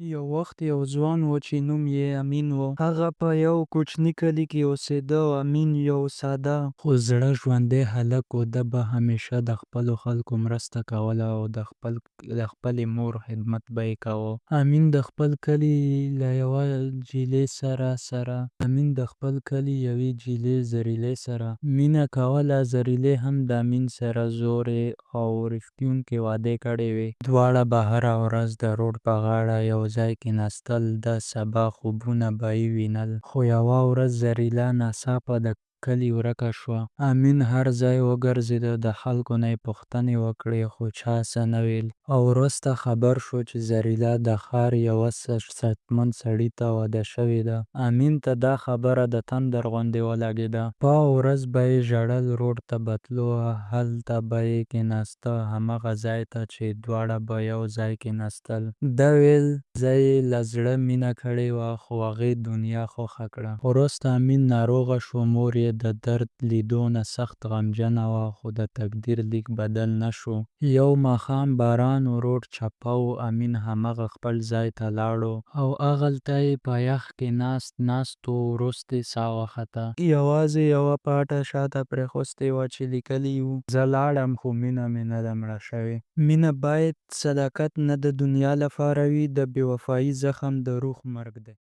یو وخت یو ځوان و چې نوم یې امین و. هغه په یو کوچني کلي کې اوسېده او امین یو ساده خو زړه ژوندی هلک و. ده به همیشه د خپلو خلکو مرسته کوله او د خپلې مور خدمت به یې کاوه. امین د خپل کلي یوې جلیلې سره مینه کوله. جلیلې هم د امین سره زوړې او رښتونکې وعدې کړې وې. دواړه به هره ورځ د روډ په غاړه یو ځای کېناستل، د سبا خوبونه به یې وینل. خو یوه ورځ جلیله ناڅاپه د کلي ورکه شوه. امین هر ځای وګرځېده، د خلکو نه یې پوښتنې وکړې، خو چا څه نه ویل. او وروسته خبر شو چې جلیله د ښار یوه صحتمند سړي ته واده شوې ده. امین ته دا خبره د تندر غوندې ولګېده. په ورځ به یې ژړل، روډ ته به تلو، هلته به یې کېناسته، هماغه ځای ته چې دواړه به یو ځای کېناستل. ده ویل زه یې له زړه مینه کړې وه، خو هغې دنیا خوښه کړه. وروسته امین ناروغه شو. مور یې د درد لیدو نه سخت غمجنه وه، خو د تقدیر لیک بدل نه شو. یو ماښام باران و، روډ چپه و. امین هماغه خپل ځای ته لاړو او هغلته یې په یخ کې ناست و. وروسته یې ساه وخته. یوازې یوه پاڼه شاته پرېښودې وه چې لیکلي وو: زه لاړم، خو مینه مې نه ده مړه شوې. مینه باید صداقت نه د دنیا لپاره وي، د بې وفایۍ زخم د روح مرګ دی.